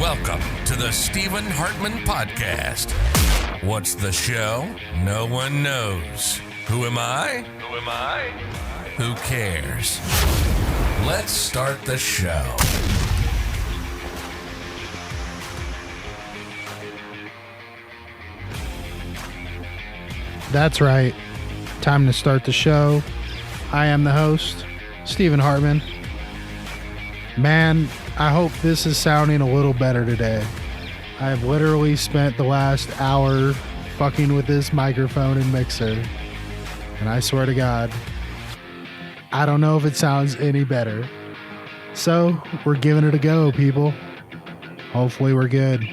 Welcome to the Stephen Hartmann Podcast. What's the show? No one knows. Who am I? Who cares? Let's start the show. That's right. Time to start the show. I am the host, Stephen Hartmann. Man, I hope this is sounding a little better today. I've literally spent the last hour fucking with this microphone and mixer. And I swear to God, I don't know if it sounds any better. So, we're giving it a go, people. Hopefully we're good.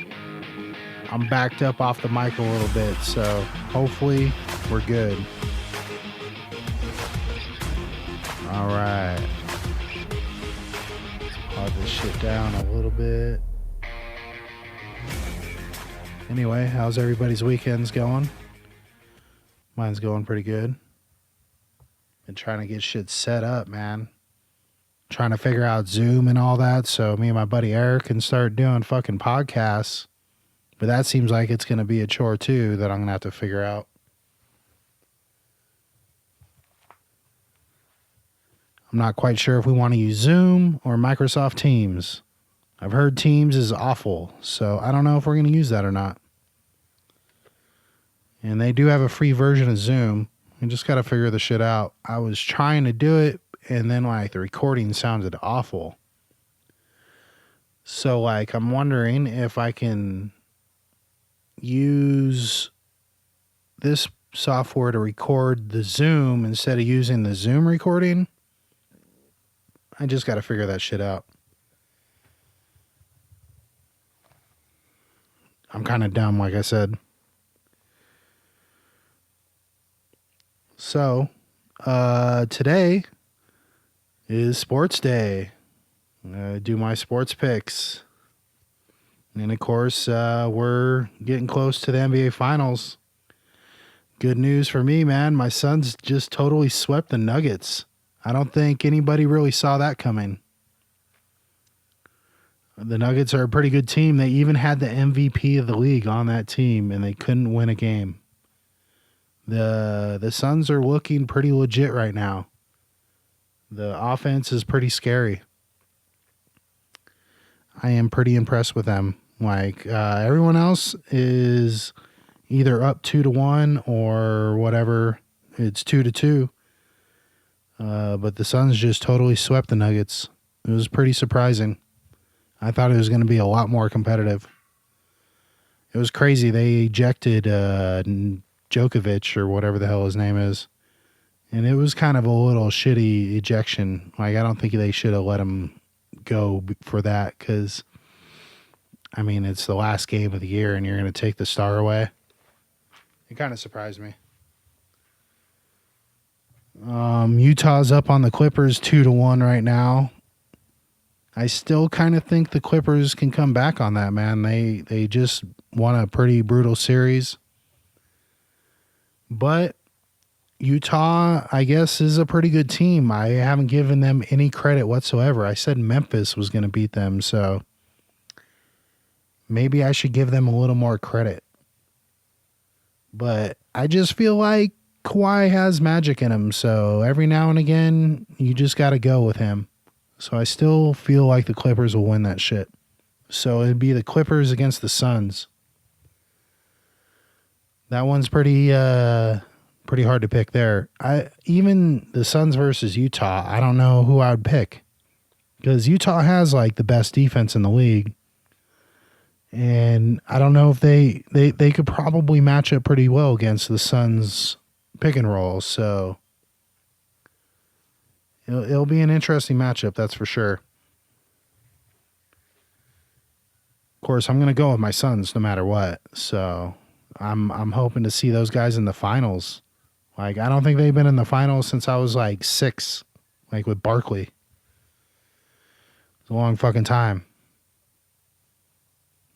I'm backed up off the mic a little bit, so hopefully we're good. All right. Let's pause this shit down a little bit. Anyway, how's everybody's weekends going? Mine's going pretty good. Been trying to get shit set up, man. Trying to figure out Zoom and all that so me and my buddy Eric can start doing fucking podcasts. But that seems like it's going to be a chore too that I'm going to have to figure out. I'm not quite sure if we want to use Zoom or Microsoft Teams. I've heard Teams is awful, so I don't know if we're going to use that or not. And they do have a free version of Zoom. We just got to figure the shit out. I was trying to do it, and then like the recording sounded awful. So like I'm wondering if I can use this software to record the Zoom instead of using the Zoom recording. I just got to figure that shit out. I'm kind of dumb, like I said. So, today is sports day. I do my sports picks. And of course, we're getting close to the NBA Finals. Good news for me, man. My Suns just totally swept the Nuggets. I don't think anybody really saw that coming. The Nuggets are a pretty good team. They even had the MVP of the league on that team, and they couldn't win a game. The Suns are looking pretty legit right now. The offense is pretty scary. I am pretty impressed with them. Like, everyone else is either up 2-1 or whatever. It's 2-2. But the Suns just totally swept the Nuggets. It was pretty surprising. I thought it was going to be a lot more competitive. It was crazy. They ejected Djokovic or whatever the hell his name is. And it was kind of a little shitty ejection. Like, I don't think they should have let him go for that because, I mean, it's the last game of the year and you're going to take the star away. It kind of surprised me. Utah's up on the Clippers 2-1 right now. I still kind of think the Clippers can come back on that, man. They just won a pretty brutal series. But Utah, I guess, is a pretty good team. I haven't given them any credit whatsoever. I said Memphis was going to beat them, so maybe I should give them a little more credit. But I just feel like Kawhi has magic in him, so every now and again, you just got to go with him. So I still feel like the Clippers will win that shit. So it'd be the Clippers against the Suns. That one's pretty hard to pick there. Even the Suns versus Utah, I don't know who I would pick. Because Utah has like the best defense in the league. And I don't know if they could probably match up pretty well against the Suns pick and roll. So it'll be an interesting matchup, that's for sure. Of course, I'm going to go with my Suns no matter what. So I'm hoping to see those guys in the finals. Like, I don't think they've been in the finals since I was like 6, like with Barkley. It's a long fucking time.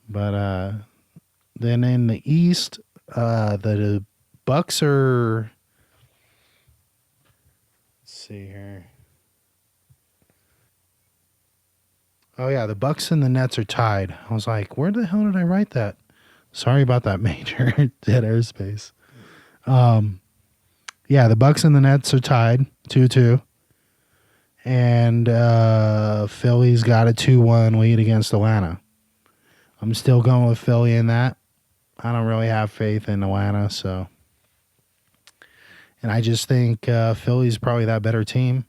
But then in the East, the Bucks are, let's see here. Oh yeah, the Bucks and the Nets are tied. I was like, where the hell did I write that? Sorry about that, Major. Dead airspace. Yeah, the Bucks and the Nets are tied 2-2. And Philly's got a 2-1 lead against Atlanta. I'm still going with Philly in that. I don't really have faith in Atlanta, so. And I just think Philly's probably that better team.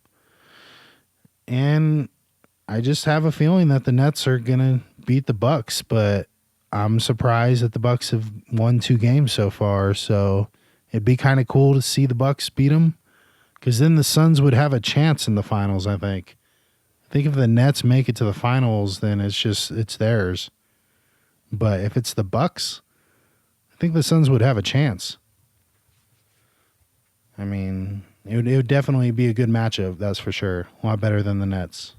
And I just have a feeling that the Nets are going to beat the Bucks, but I'm surprised that the Bucks have won 2 games so far, so it'd be kind of cool to see the Bucks beat them, because then the Suns would have a chance in the finals, I think. I think if the Nets make it to the finals, then it's theirs. But if it's the Bucks, I think the Suns would have a chance. I mean, it would definitely be a good matchup, that's for sure. A lot better than the Nets.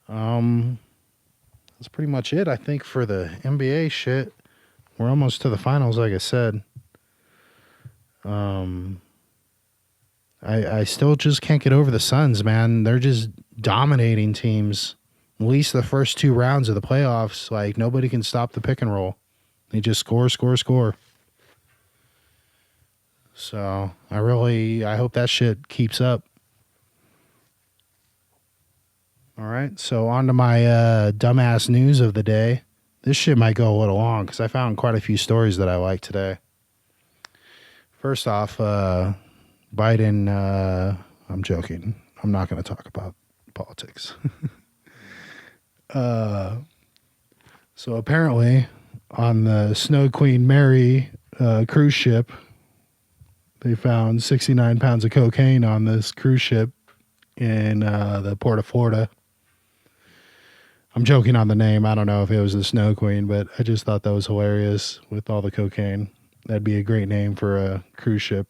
That's pretty much it, I think, for the NBA shit. We're almost to the finals, like I said. I still just can't get over the Suns, man. They're just dominating teams. At least the first 2 rounds of the playoffs, like, nobody can stop the pick and roll. They just score. So I hope that shit keeps up. All right, so on to my dumbass news of the day. This shit might go a little long because I found quite a few stories that I like today. First off, Biden, I'm joking. I'm not going to talk about politics. So apparently on the Snow Queen Mary cruise ship, they found 69 pounds of cocaine on this cruise ship in the port of Florida. I'm joking on the name. I don't know if it was the Snow Queen, but I just thought that was hilarious with all the cocaine. That'd be a great name for a cruise ship.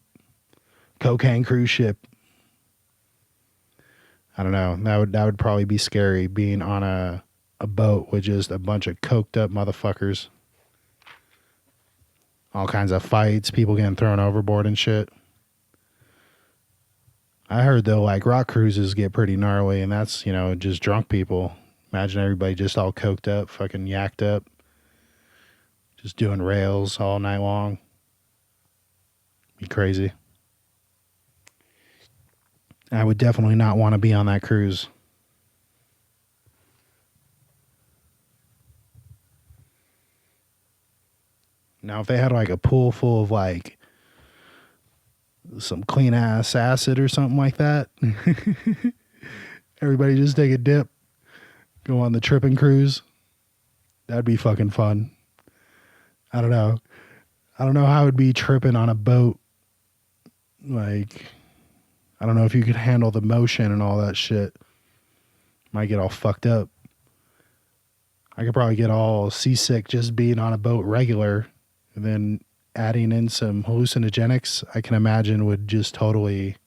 Cocaine cruise ship. I don't know. That would probably be scary, being on a boat with just a bunch of coked up motherfuckers. All kinds of fights, people getting thrown overboard and shit. I heard though, like, rock cruises get pretty gnarly, and that's, just drunk people. Imagine everybody just all coked up, fucking yacked up, just doing rails all night long. Be crazy. I would definitely not want to be on that cruise. Now, if they had like a pool full of like some clean ass acid or something like that, everybody just take a dip, go on the tripping cruise. That'd be fucking fun. I don't know how it'd be tripping on a boat. Like, I don't know if you could handle the motion and all that shit. Might get all fucked up. I could probably get all seasick just being on a boat regular, and then adding in some hallucinogenics, I can imagine would just totally,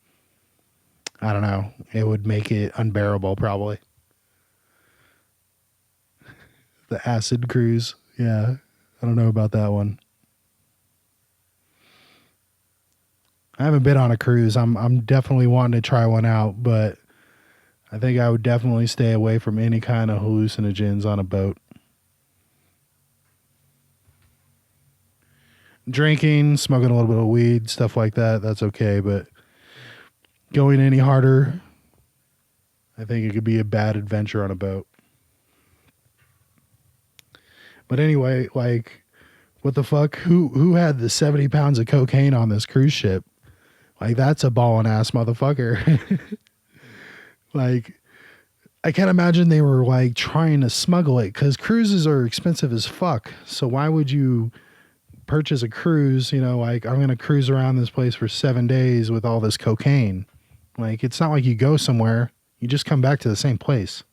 I don't know, it would make it unbearable probably. The acid cruise. Yeah, I don't know about that one. I haven't been on a cruise. I'm definitely wanting to try one out, but I think I would definitely stay away from any kind of hallucinogens on a boat. Drinking, smoking a little bit of weed, stuff like that, that's okay, but going any harder, I think it could be a bad adventure on a boat. But anyway, like, what the fuck? Who had the 70 pounds of cocaine on this cruise ship? Like, that's a ballin' ass motherfucker. Like, I can't imagine they were like trying to smuggle it, because cruises are expensive as fuck. So why would you purchase a cruise, like, I'm going to cruise around this place for 7 days with all this cocaine? Like, it's not like you go somewhere. You just come back to the same place.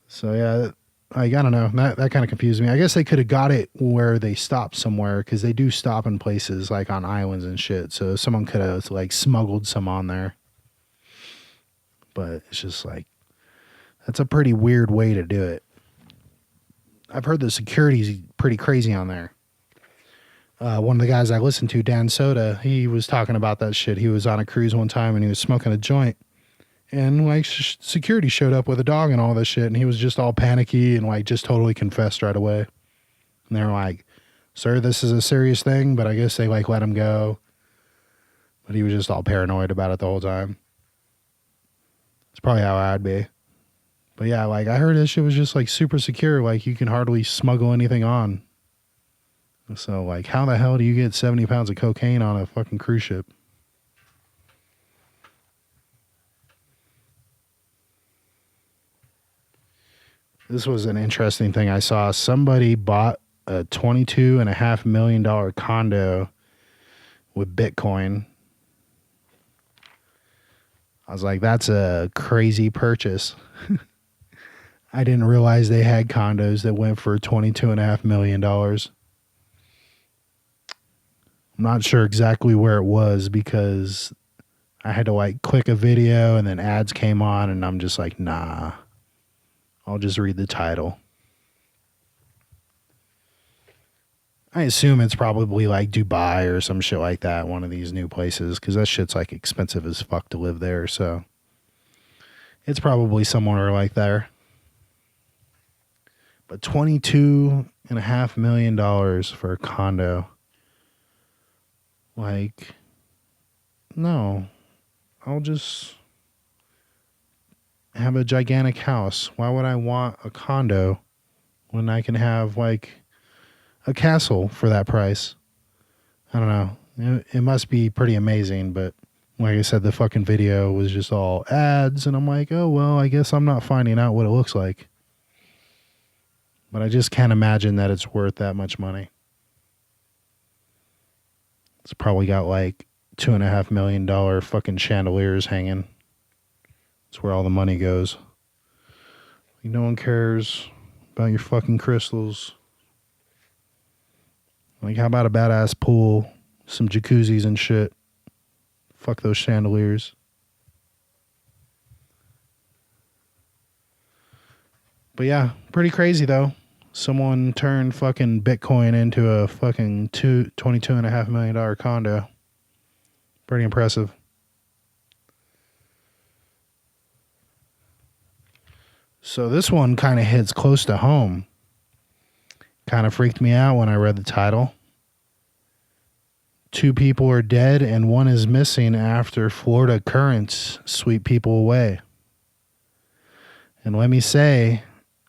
So yeah, like, I don't know. That kind of confused me. I guess they could have got it where they stopped somewhere, because they do stop in places like on islands and shit. So someone could have like smuggled some on there. But it's just like, that's a pretty weird way to do it. I've heard the security's pretty crazy on there. One of the guys I listened to, Dan Soda, he was talking about that shit. He was on a cruise one time and he was smoking a joint. And like security showed up with a dog and all this shit. And he was just all panicky and like just totally confessed right away. And they were like, "Sir, this is a serious thing," but I guess they like let him go. But he was just all paranoid about it the whole time. It's probably how I'd be. But yeah, like I heard this shit was just like super secure. Like you can hardly smuggle anything on. So like how the hell do you get 70 pounds of cocaine on a fucking cruise ship? This was an interesting thing I saw. Somebody bought a $22.5 million condo with Bitcoin. I was like, that's a crazy purchase. I didn't realize they had condos that went for $22.5 million. I'm not sure exactly where it was because I had to like click a video and then ads came on and I'm just like, nah, I'll just read the title. I assume it's probably like Dubai or some shit like that, one of these new places, because that shit's like expensive as fuck to live there. So it's probably somewhere like there. But $22.5 million for a condo. Like, no, I'll just have a gigantic house. Why would I want a condo when I can have like a castle for that price? I don't know. It must be pretty amazing, but like I said, the fucking video was just all ads, and I'm like, oh, well, I guess I'm not finding out what it looks like. But I just can't imagine that it's worth that much money. It's probably got like $2.5 million fucking chandeliers hanging. It's where all the money goes. Like, no one cares about your fucking crystals. Like, how about a badass pool, some jacuzzis and shit? Fuck those chandeliers. But yeah, pretty crazy though. Someone turned fucking Bitcoin into a fucking $22.5 million condo. Pretty impressive. So this one kind of hits close to home. Kind of freaked me out when I read the title. 2 people are dead and 1 is missing after Florida currents sweep people away. And let me say,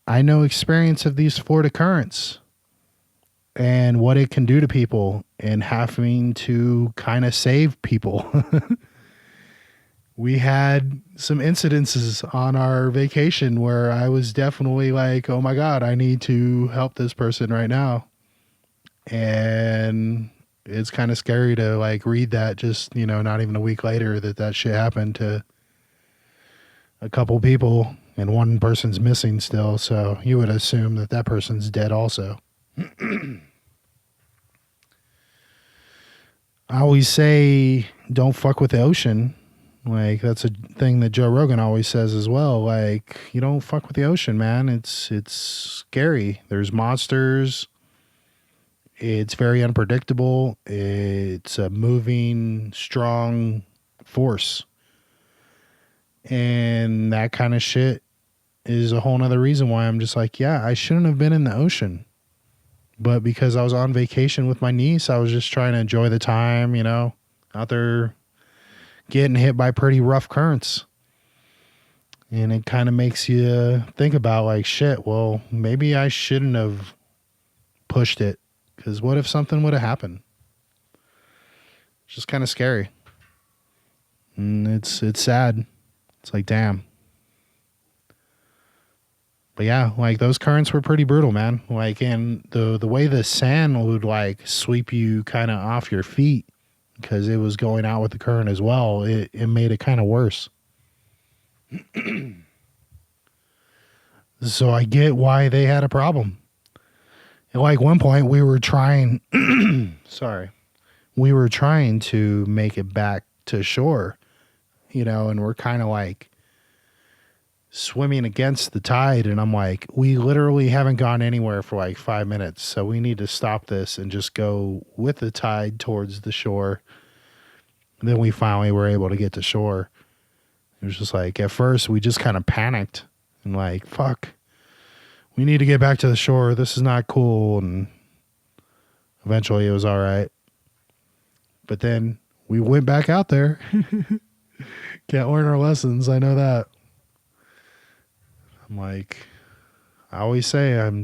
I know experience of these Florida currents and what it can do to people and having to kind of save people. We had some incidences on our vacation where I was definitely like, oh my God, I need to help this person right now. And it's kind of scary to like read that just, not even a week later that shit happened to a couple people and 1 person's missing still. So you would assume that person's dead also. I always say, don't fuck with the ocean. Like, that's a thing that Joe Rogan always says as well. Like, you don't fuck with the ocean, man. It's scary. There's monsters. It's very unpredictable. It's a moving, strong force. And that kind of shit is a whole nother reason why I'm just like, yeah, I shouldn't have been in the ocean. But because I was on vacation with my niece, I was just trying to enjoy the time, out there getting hit by pretty rough currents. And it kind of makes you think about like, shit, well, maybe I shouldn't have pushed it. Because what if something would have happened? It's just kind of scary. And it's sad. It's like, damn. But yeah, like those currents were pretty brutal, man. Like, and the way the sand would like sweep you kind of off your feet because it was going out with the current as well. It made it kind of worse. So I get why they had a problem. At like one point we were trying, we were trying to make it back to shore, and we're kind of like swimming against the tide, and I'm like, we literally haven't gone anywhere for like 5 minutes, so we need to stop this and just go with the tide towards the shore. And then we finally were able to get to shore. It was just like, at first we just kind of panicked and like, fuck, we need to get back to the shore, this is not cool. And eventually it was all right, but then we went back out there. Can't learn our lessons, I know that. I'm like, I always say, I'm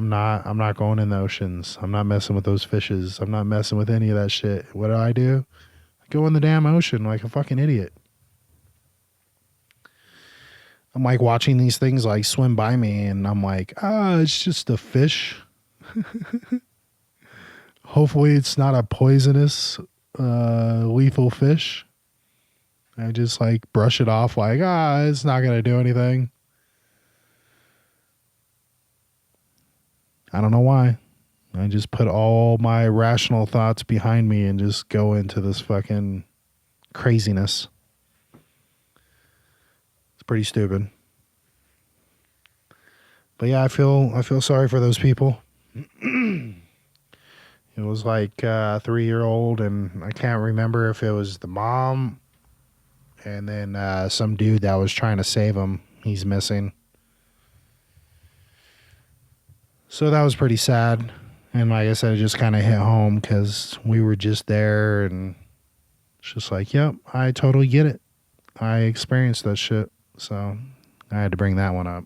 not going in the oceans. I'm not messing with those fishes. I'm not messing with any of that shit. What do? I go in the damn ocean like a fucking idiot. I'm like watching these things like swim by me, and I'm like, it's just a fish. Hopefully it's not a poisonous, lethal fish. I just like brush it off like, it's not going to do anything. I don't know why. I just put all my rational thoughts behind me and just go into this fucking craziness. It's pretty stupid. But yeah, I feel sorry for those people. It was like a 3-year-old, and I can't remember if it was the mom and then some dude that was trying to save him. He's missing. So that was pretty sad. And like I said, it just kind of hit home because we were just there, and it's just like, yep, I totally get it. I experienced that shit. So I had to bring that one up.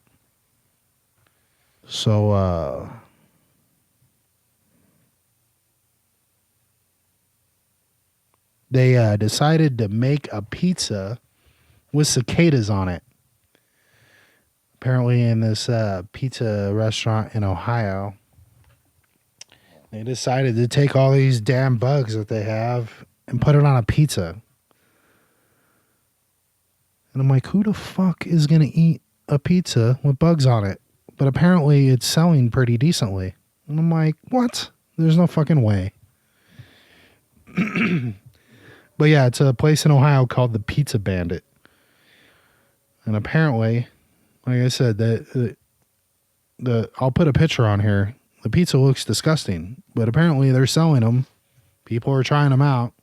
So, they decided to make a pizza with cicadas on it. Apparently in this pizza restaurant in Ohio, they decided to take all these damn bugs that they have and put it on a pizza. And I'm like, who the fuck is going to eat a pizza with bugs on it? But apparently it's selling pretty decently. And I'm like, what? There's no fucking way. But yeah, it's a place in Ohio called the Pizza Bandit. And apparently, like I said, I'll put a picture on here. The pizza looks disgusting, but apparently they're selling them. People are trying them out.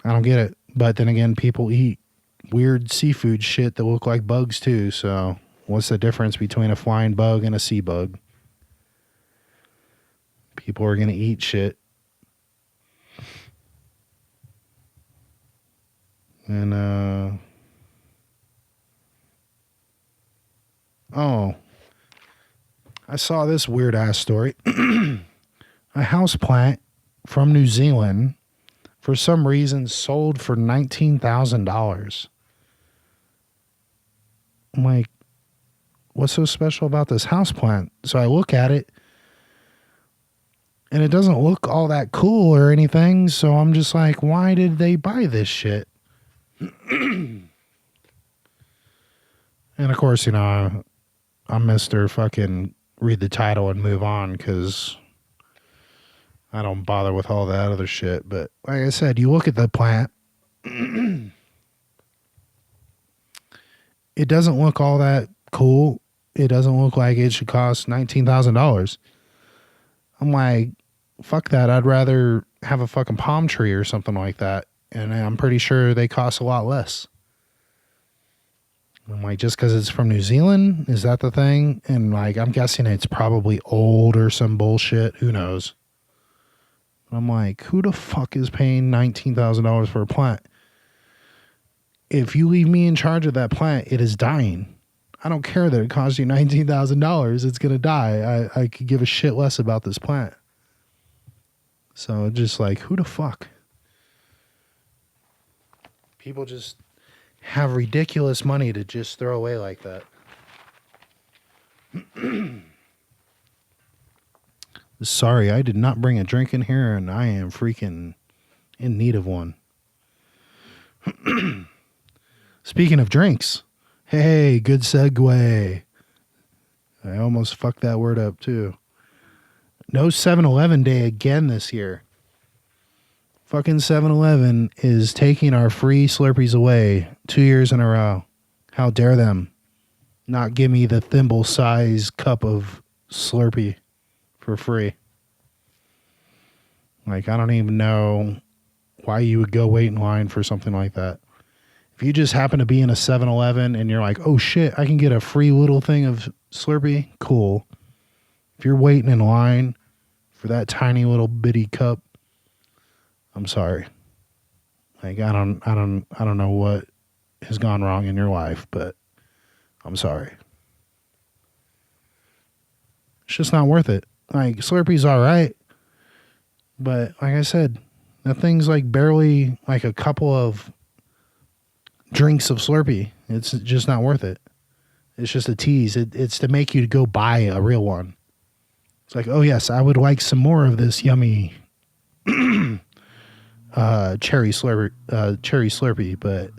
I don't get it. But then again, people eat weird seafood shit that look like bugs too. So what's the difference between a flying bug and a sea bug? People are going to eat shit. And, I saw this weird ass story. A house plant from New Zealand, for some reason, sold for $19,000. I'm like, what's so special about this house plant? So I look at it, and it doesn't look all that cool or anything. So I'm just like, why did they buy this shit? And of course, you know, I'm Mr. fucking read the title and move on because I don't bother with all that other shit. But like I said, you look at the plant, it doesn't look all that cool. It doesn't look like it should cost $19,000. I'm like, fuck that. I'd rather have a fucking palm tree or something like that. And I'm pretty sure they cost a lot less. I'm like, just because it's from New Zealand, is that the thing? And like, I'm guessing it's probably old or some bullshit. Who knows? I'm like, who the fuck is paying $19,000 for a plant? If you leave me in charge of that plant, it is dying. I don't care that it costs you $19,000. It's going to die. I could give a shit less about this plant. So just like, who the fuck? People just have ridiculous money to just throw away like that. Sorry, I did not bring a drink in here, and I am freaking in need of one. Speaking of drinks, hey, good segue. I almost fucked that word up too. No 7-Eleven day again this year. Fucking 7-Eleven is taking our free Slurpees away 2 years in a row. How dare them? not give me the thimble size cup of Slurpee for free. Like, I don't even know why you would go wait in line for something like that. If you just happen to be in a 7-Eleven and you're like, oh shit, I can get a free little thing of Slurpee, cool. If you're waiting in line for that tiny little bitty cup, I'm sorry. Like, I don't know what has gone wrong in your life, but I'm sorry. It's just not worth it. Like, Slurpee's all right, but like I said, that thing's like barely like a couple of drinks of Slurpee. It's just not worth it. It's just a tease. It's to make you go buy a real one. It's like, oh yes, I would like some more of this yummy cherry Slurpee, but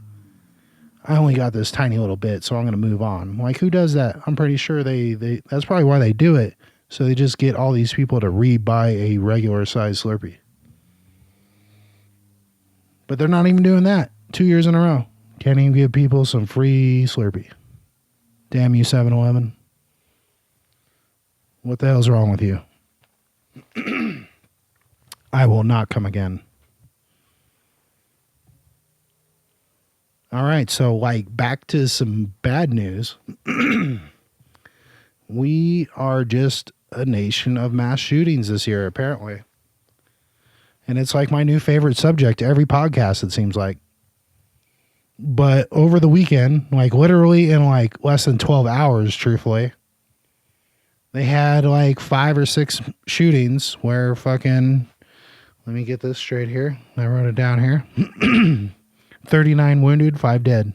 I only got this tiny little bit, so I'm going to move on. Like, who does that? I'm pretty sure they that's probably why they do it. So they just get all these people to re-buy a regular size Slurpee. But they're not even doing that 2 years in a row. Can't even give people some free Slurpee. Damn you, 7-Eleven. What the hell's wrong with you? I will not come again. All right, so like back to some bad news. We are just a nation of mass shootings this year, apparently. And it's like my new favorite subject to every podcast, it seems like. But over the weekend, like literally in like less than 12 hours, truthfully, they had like 5 or 6 shootings where fucking, let me get this straight here. I wrote it down here. 39 wounded, 5 dead.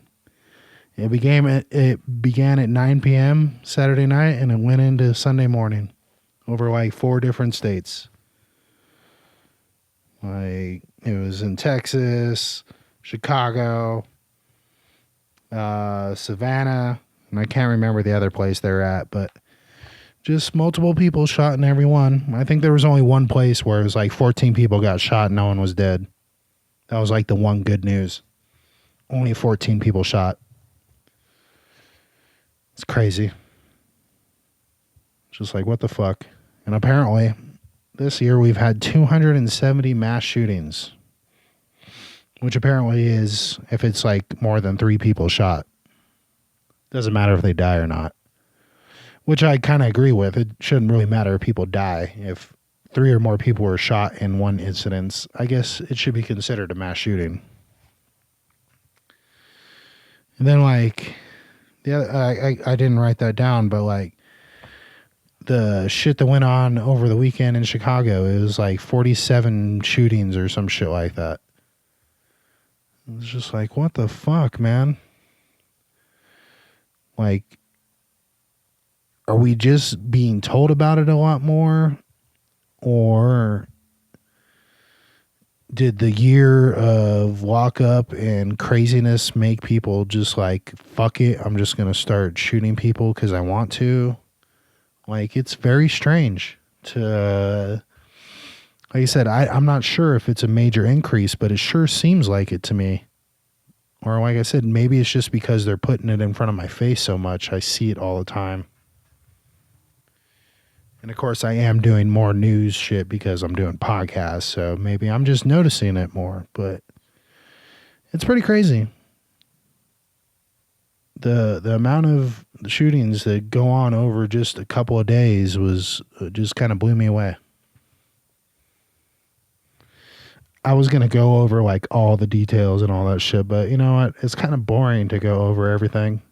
It began at 9 p.m. Saturday night and it went into Sunday morning over like 4 different states. Like it was in Texas, Chicago, Savannah, and I can't remember the other place they're at, but just multiple people shot in every one. I think there was only one place where it was like 14 people got shot and no one was dead. That was like the one good news. Only 14 people shot. It's crazy. Just like, what the fuck? And apparently, this year we've had 270 mass shootings. Which apparently is, if it's like more than 3 people shot. Doesn't matter if they die or not. Which I kind of agree with. It shouldn't really matter if people die. If 3 or more people were shot in one incident, I guess it should be considered a mass shooting. And then like, I didn't write that down, but like the shit that went on over the weekend in Chicago, it was like 47 shootings or some shit like that. It was just like, what the fuck, man? Like, are we just being told about it a lot more? Or did the year of lockup and craziness make people just like, fuck it, I'm just going to start shooting people because I want to? Like, it's very strange to... Like I said, I'm not sure if it's a major increase, but it sure seems like it to me. Or like I said, maybe it's just because they're putting it in front of my face so much. I see it all the time. And of course, I am doing more news shit because I'm doing podcasts. So maybe I'm just noticing it more. But it's pretty crazy. The amount of shootings that go on over just a couple of days was just kind of blew me away. I was going to go over like all the details and all that shit, but you know what? It's kind of boring to go over everything.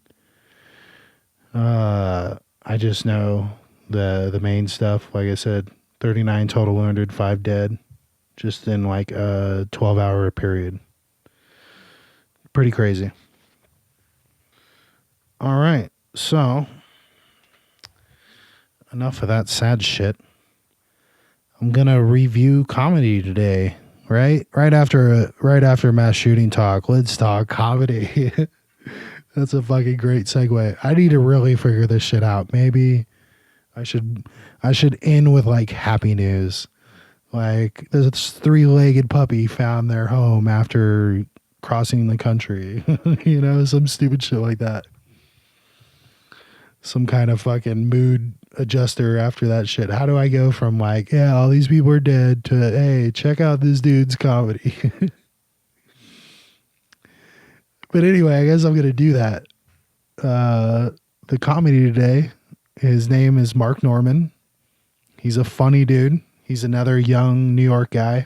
I just know the main stuff. Like I said, 39 total wounded, 5 dead, just in like a 12-hour period. Pretty crazy. All right. So enough of that sad shit. I'm going to review comedy today. Right after mass shooting talk, let's talk comedy. That's a fucking great segue. I need to really figure this shit out. Maybe I should end with like happy news. Like this 3-legged puppy found their home after crossing the country. You know, some stupid shit like that. some kind of fucking mood adjuster after that shit. How do I go from like, yeah, all these people are dead to, hey, check out this dude's comedy? But anyway, I guess I'm going to do that. The comedy today, his name is Mark Norman. He's a funny dude. He's another young New York guy.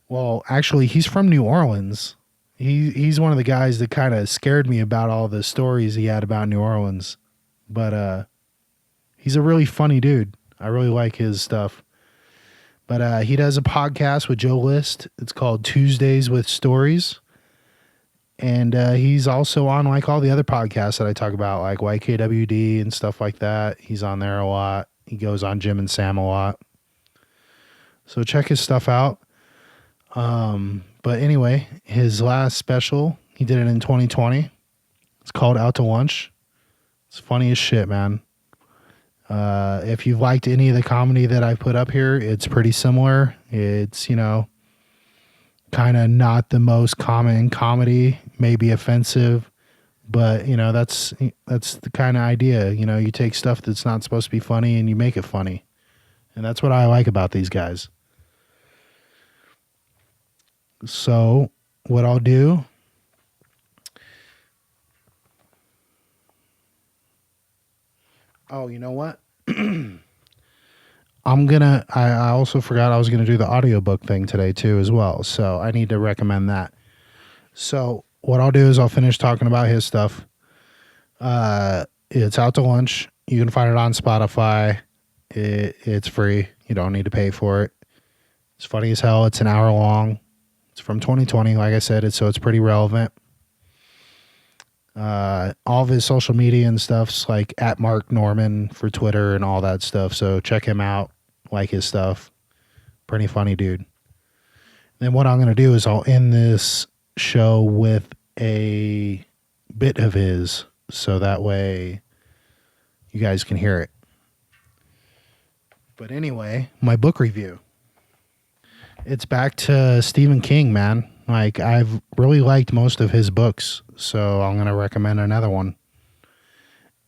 Well, actually, he's from New Orleans. He's one of the guys that kind of scared me about all the stories he had about New Orleans. But he's a really funny dude. I really like his stuff. But he does a podcast with Joe List. It's called Tuesdays with Stories. And he's also on like all the other podcasts that I talk about, like YKWD and stuff like that. He's on there a lot. He goes on Jim and Sam a lot. So check his stuff out. But anyway, his last special, he did it in 2020. It's called Out to Lunch. It's funny as shit, man. If you've liked any of the comedy that I put up here, it's pretty similar. It's, you know, kind of not the most common comedy, maybe offensive, but you know, that's the kind of idea. You know, you take stuff that's not supposed to be funny and you make it funny. And that's what I like about these guys. So what I'll do, oh, you know what? I also forgot I was going to do the audiobook thing today too as well. So I need to recommend that. So what I'll do is I'll finish talking about his stuff. It's Out to Lunch. You can find it on Spotify. It's free. You don't need to pay for it. It's funny as hell. It's an hour long. It's from 2020. Like I said, it's pretty relevant. All of his social media and stuff's like at Mark Norman for Twitter and all that stuff. So check him out. Like his stuff. Pretty funny dude. Then what I'm going to do is I'll end this show with a bit of his, so that way you guys can hear it. But anyway, my book review. It's back to Stephen King, man. Like, I've really liked most of his books, so I'm going to recommend another one.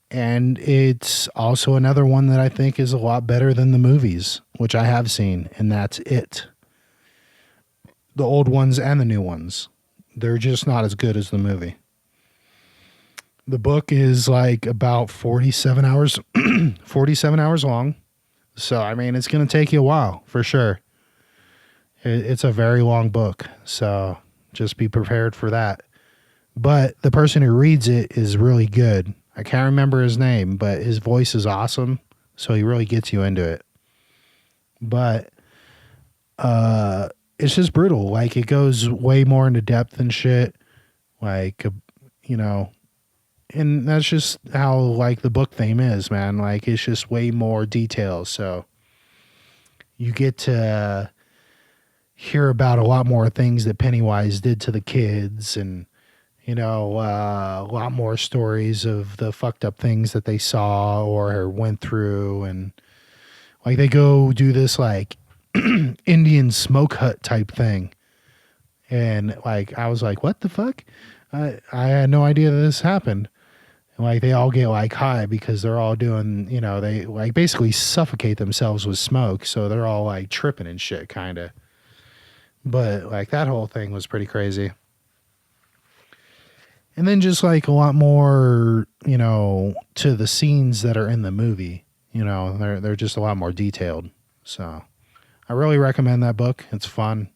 And it's also another one that I think is a lot better than the movies, which I have seen, and that's It. The old ones and the new ones. They're just not as good as the movie. The book is like about 47 hours, 47 hours long. So, I mean, it's going to take you a while for sure. It's a very long book, so just be prepared for that. But the person who reads it is really good. I can't remember his name, but his voice is awesome, so he really gets you into it. But it's just brutal. Like, it goes way more into depth and shit. Like, you know, and that's just how, like, the book theme is, man. Like, it's just way more details, so you get to hear about a lot more things that Pennywise did to the kids, and you know, a lot more stories of the fucked up things that they saw or went through. And like, they go do this like Indian smoke hut type thing. And like, I was like, what the fuck? I had no idea that this happened. And like, they all get like high because they're all doing, you know, they like basically suffocate themselves with smoke. So they're all like tripping and shit, kind of. But like, that whole thing was pretty crazy. And then just like a lot more, you know, to the scenes that are in the movie, you know, they're just a lot more detailed. So I really recommend that book. It's fun.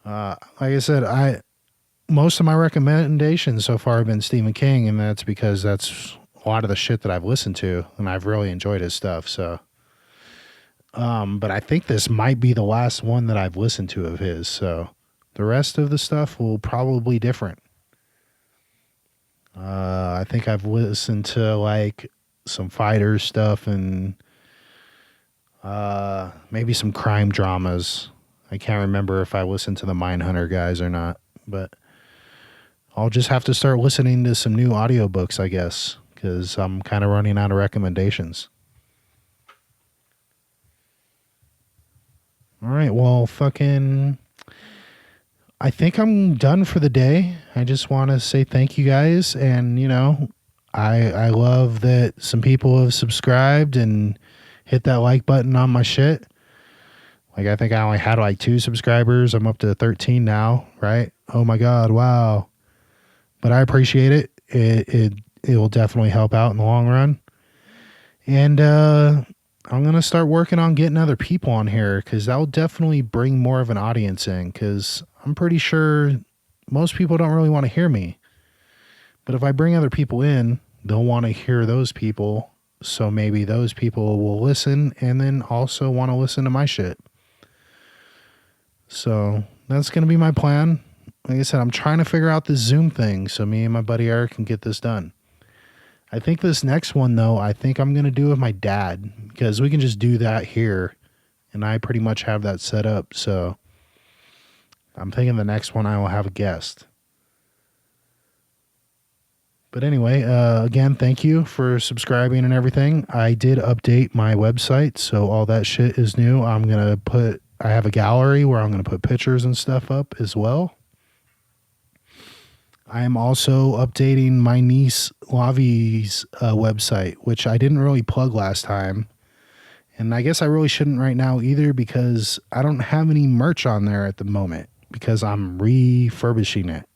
Like I said, most of my recommendations so far have been Stephen King, and that's because that's a lot of the shit that I've listened to, and I've really enjoyed his stuff. So, but I think this might be the last one that I've listened to of his. So the rest of the stuff will probably be different. I think I've listened to like some fighter stuff and maybe some crime dramas. I can't remember if I listened to the Mindhunter guys or not, but I'll just have to start listening to some new audiobooks, I guess, because I'm kind of running out of recommendations. All right, well, I think I'm done for the day. I just want to say thank you guys. And, you know, I love that some people have subscribed and hit that like button on my shit. Like, I think I only had like 2 subscribers. I'm up to 13 now, right? Oh my God, wow. But I appreciate it. It will definitely help out in the long run. And I'm going to start working on getting other people on here, because that will definitely bring more of an audience in, because I'm pretty sure most people don't really want to hear me. But if I bring other people in, they'll want to hear those people. So maybe those people will listen and then also want to listen to my shit. So that's going to be my plan. Like I said, I'm trying to figure out this Zoom thing so me and my buddy Eric can get this done. I think this next one, though, I think I'm going to do with my dad, because we can just do that here. And I pretty much have that set up. So I'm thinking the next one I will have a guest. But anyway, again, thank you for subscribing and everything. I did update my website, so all that shit is new. I have a gallery where I'm going to put pictures and stuff up as well. I am also updating my niece Lavi's website, which I didn't really plug last time. And I guess I really shouldn't right now either, because I don't have any merch on there at the moment because I'm refurbishing it.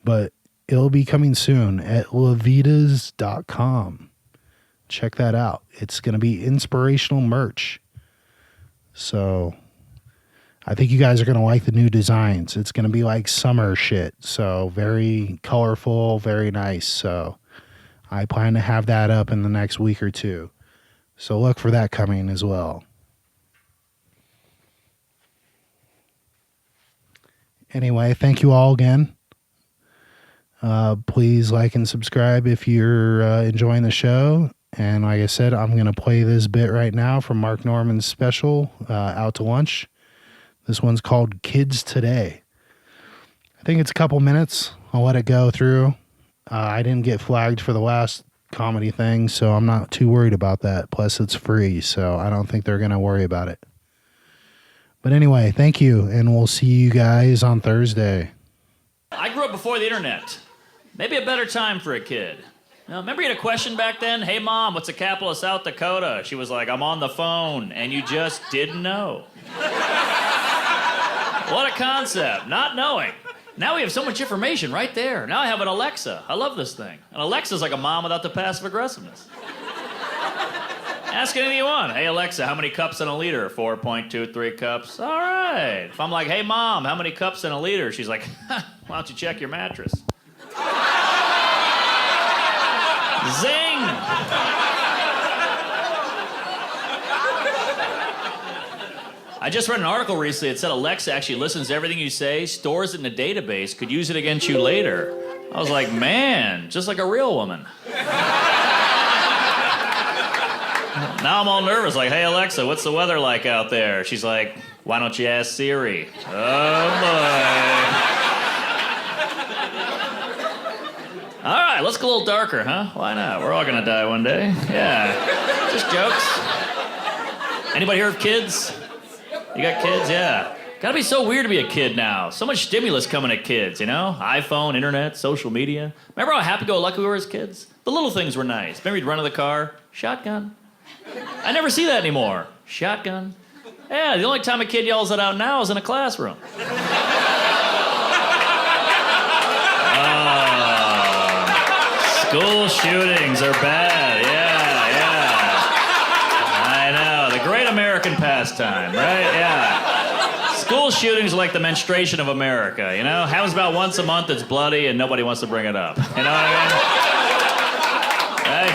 But it'll be coming soon at lavitas.com. Check that out. It's going to be inspirational merch. So I think you guys are going to like the new designs. It's going to be like summer shit. So very colorful, very nice. So I plan to have that up in the next week or 2. So look for that coming as well. Anyway, thank you all again. Please like and subscribe if you're enjoying the show. And like I said, I'm going to play this bit right now from Mark Norman's special, Out to Lunch. This one's called Kids Today. I think it's a couple minutes. I'll let it go through. I didn't get flagged for the last comedy thing, so I'm not too worried about that. Plus, it's free, so I don't think they're going to worry about it. But anyway, thank you, and we'll see you guys on Thursday. I grew up before the internet. Maybe a better time for a kid. Remember you had a question back then? Hey, Mom, what's the capital of South Dakota? She was like, I'm on the phone, and you just didn't know. What a concept, not knowing. Now we have so much information right there. Now I have an Alexa. I love this thing. An Alexa's like a mom without the passive aggressiveness. Ask anything you want. Hey, Alexa, how many cups in a liter? 4.23 cups. All right. If I'm like, hey, Mom, how many cups in a liter? She's like, why don't you check your mattress? Zing! I just read an article recently that said Alexa actually listens to everything you say, stores it in a database, could use it against you later. I was like, man, just like a real woman. Now I'm all nervous, like, hey, Alexa, what's the weather like out there? She's like, why don't you ask Siri? Oh, boy. All right, let's go a little darker, huh? Why not? We're all gonna die one day. Yeah, just jokes. Anybody here have kids? You got kids? Yeah. Gotta be so weird to be a kid now. So much stimulus coming at kids, you know? iPhone, internet, social media. Remember how happy-go-lucky we were as kids? The little things were nice. Remember you'd run to the car? Shotgun. I never see that anymore. Shotgun. Yeah, the only time a kid yells it out now is in a classroom. School shootings are bad. I know. The great American pastime, right? Yeah. School shootings are like the menstruation of America, you know? Happens about once a month, it's bloody, and nobody wants to bring it up. You know what I mean? Right?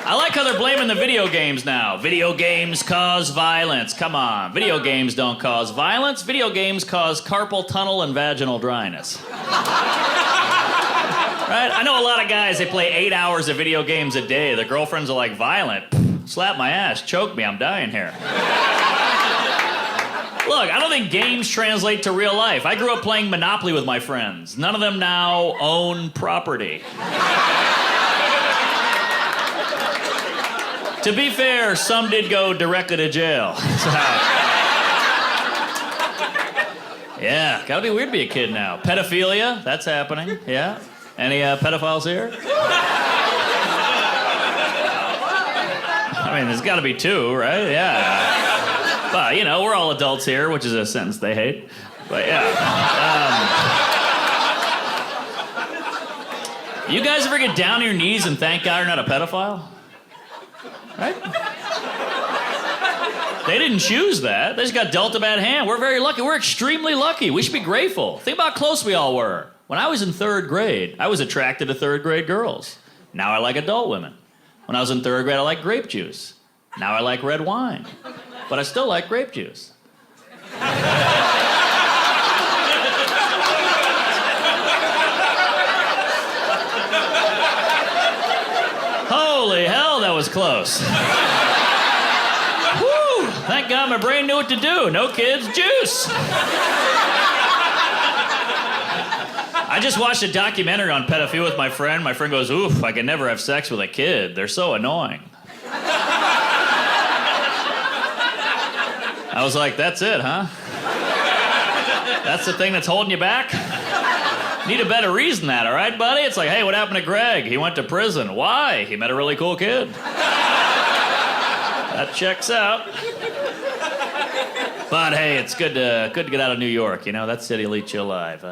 I like how they're blaming the video games now. Video games cause violence. Come on. Video games don't cause violence. Video games cause carpal tunnel and vaginal dryness. Right? I know a lot of guys, they play 8 hours of video games a day. Their girlfriends are like, violent. Slap my ass, choke me, I'm dying here. Look, I don't think games translate to real life. I grew up playing Monopoly with my friends. None of them now own property. To be fair, some did go directly to jail. So, yeah, gotta be weird to be a kid now. Pedophilia, that's happening, yeah. Any pedophiles here? I mean, there's got to be two, right? Yeah. But, you know, we're all adults here, which is a sentence they hate. But, yeah. You guys ever get down on your knees and thank God you're not a pedophile? Right? They didn't choose that. They just got dealt a bad hand. We're very lucky. We're extremely lucky. We should be grateful. Think about how close we all were. When I was in third grade, I was attracted to third grade girls. Now I like adult women. When I was in third grade, I liked grape juice. Now I like red wine. But I still like grape juice. Holy hell, that was close. Woo! Thank God my brain knew what to do. No kids, juice. I just watched a documentary on pedophilia with my friend. My friend goes, oof, I can never have sex with a kid. They're so annoying. I was like, that's it, huh? That's the thing that's holding you back? Need a better reason than that, all right, buddy? It's like, hey, what happened to Greg? He went to prison. Why? He met a really cool kid. That checks out. But hey, it's good to get out of New York. You know, that city will eat you alive.